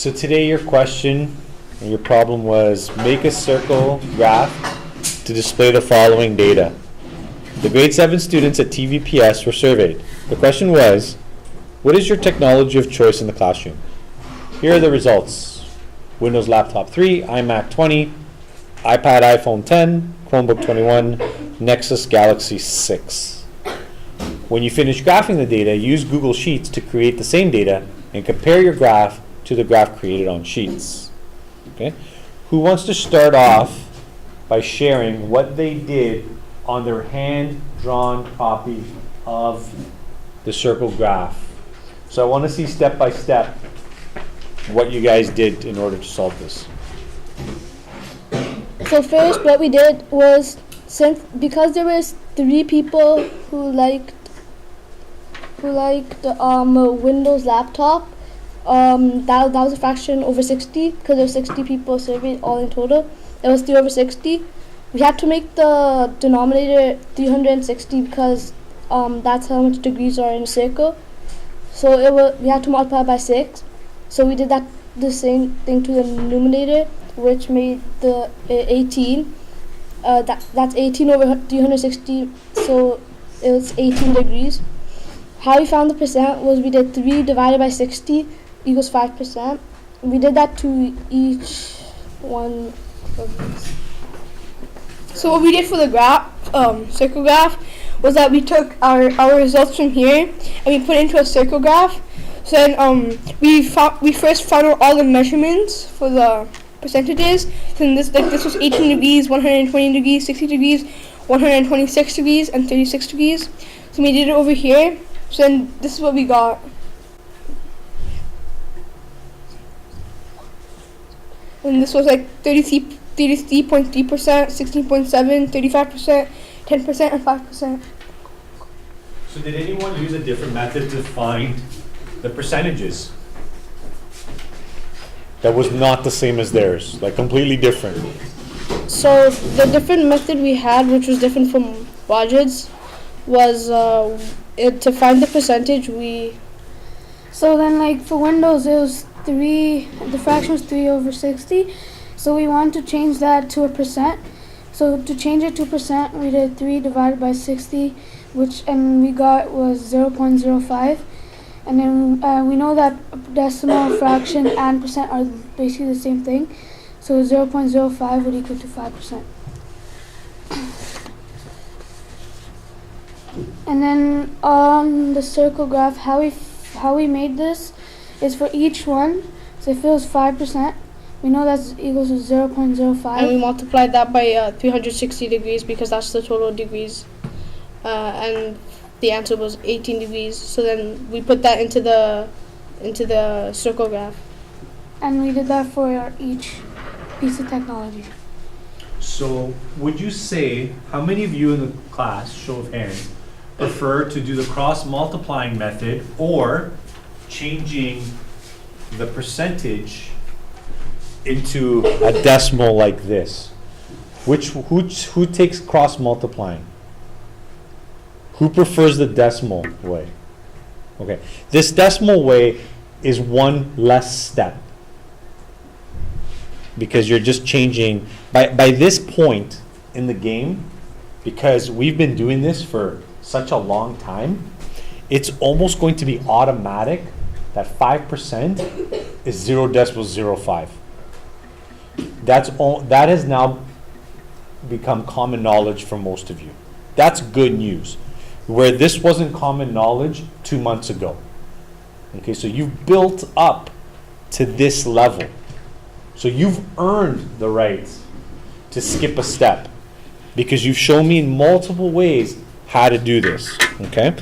So today your question, or your problem was make a circle graph to display the following data. The grade 7 students at TVPS were surveyed. The question was, what is your technology of choice in the classroom? Here are the results. Windows Laptop 3, iMac 20, iPad iPhone 10, Chromebook 21, Nexus Galaxy 6. When you finish graphing the data, use Google Sheets to create the same data and compare your graph to the graph created on Sheets. Okay? Who wants to start off by sharing what they did on their hand-drawn copy of the circle graph? So I want to see step by step what you guys did in order to solve this. So first, what we did was, because there was 3 people who liked Windows laptop, that was a fraction over 60 because there were 60 people surveyed all in total. It was 3 over 60. We had to make the denominator 360 because that's how much degrees are in a circle. So we had to multiply by 6. So we did the same thing to the numerator, which made the 18. That's 18 over 360, so it was 18 degrees. How we found the percent was we did 3 divided by 60 equals 5%. We did that to each one of these. So what we did for the graph, circle graph, was that we took our results from here and we put it into a circle graph. So then we first found out all the measurements for the percentages. So then this was 18 degrees, 120 degrees, 60 degrees, 126 degrees, and 36 degrees. So we did it over here. So then this is what we got. And this was like 33.3%, 16.7%, 35%, 10%, and 5%. So did anyone use a different method to find the percentages that was not the same as theirs, like completely different? So the different method we had, which was different from Wajid's, was to find the percentage So then, like for Windows, it was 3. The fraction was 3 over 60. So we wanted to change that to a percent. So to change it to percent, we did 3 divided by 60, and we got was 0.05. And then we know that decimal, fraction, and percent are basically the same thing. So 0.05 would equal to 5%. And then on the circle graph, how we made this is for each one. So if it was 5%, we know that's equals to 0.05. and we multiplied that by 360 degrees because that's the total degrees. And the answer was 18 degrees. So then we put that into the circle graph. And we did that for each piece of technology. So would you say, how many of you in the class, show of hands, prefer to do the cross multiplying method or changing the percentage into a decimal like this? Who takes cross multiplying? Who prefers the decimal way? Okay, this decimal way is one less step because you're just changing by this point in the game, because we've been doing this for such a long time, it's almost going to be automatic that 5% is 0.05. That has now become common knowledge for most of you. That's good news. Where this wasn't common knowledge 2 months ago. Okay, so you've built up to this level. So you've earned the right to skip a step because you've shown me in multiple ways how to do this. Okay,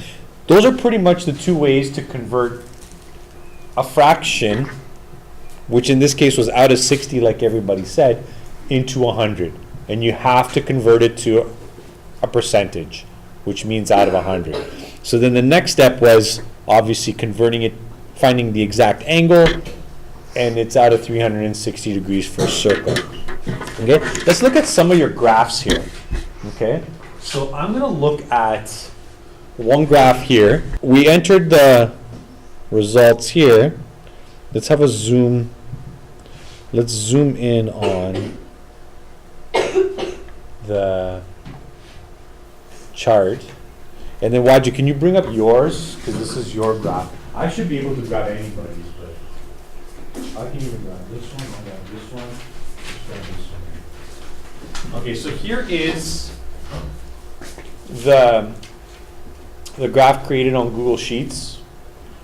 those are pretty much the 2 ways to convert a fraction, which in this case was out of 60 like everybody said, into 100. And you have to convert it to a percentage, which means out of 100. So then the next step was obviously converting it, finding the exact angle, and it's out of 360 degrees for a circle. Okay, let's look at some of your graphs here. Okay, so I'm going to look at one graph here. We entered the results here. Let's have a zoom let's zoom in on the chart. And then Waju, can you bring up yours? Because this is your graph. I should be able to grab anybody's, but I can even grab this one, I'll grab this one, let's grab this one. Okay, so here is the graph created on Google Sheets.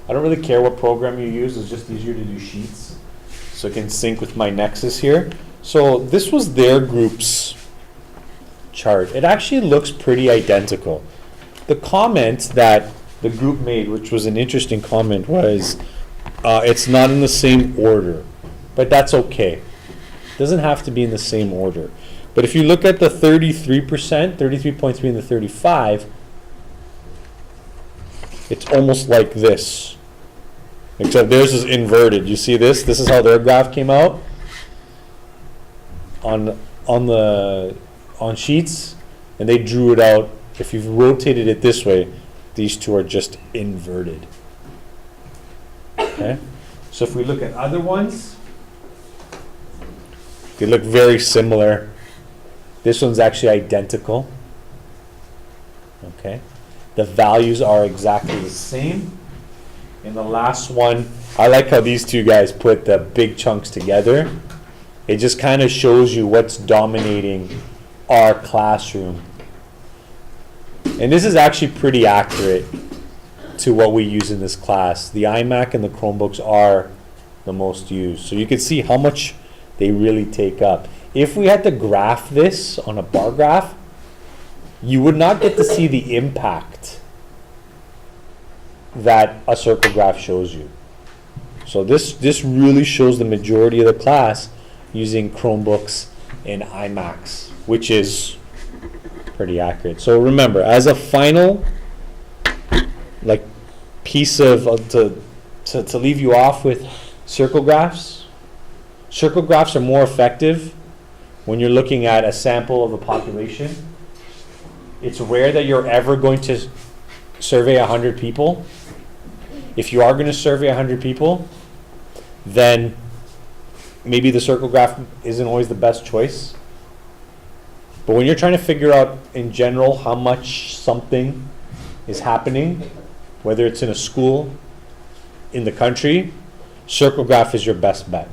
I don't really care what program you use, it's just easier to do Sheets. So it can sync with my Nexus here. So this was their group's chart. It actually looks pretty identical. The comment that the group made, which was an interesting comment, was it's not in the same order, but that's okay. It doesn't have to be in the same order. But if you look at the 33%, 33.3 and the 35, it's almost like this. Except theirs is inverted. You see this? This is how their graph came out on Sheets, and they drew it out. If you've rotated it this way, these two are just inverted. Okay? So if we look at other ones, they look very similar. This one's actually identical. Okay? The values are exactly the same. And the last one, I like how these two guys put the big chunks together. It just kind of shows you what's dominating our classroom. And this is actually pretty accurate to what we use in this class. The iMac and the Chromebooks are the most used. So you can see how much they really take up. If we had to graph this on a bar graph, you would not get to see the impact that a circle graph shows you. So this really shows the majority of the class using Chromebooks and iMacs, which is pretty accurate. So remember, as a final piece of to leave you off with circle graphs are more effective when you're looking at a sample of a population. It's rare that you're ever going to survey 100 people. If you are going to survey 100 people, then maybe the circle graph isn't always the best choice. But when you're trying to figure out in general how much something is happening, whether it's in a school, in the country, circle graph is your best bet.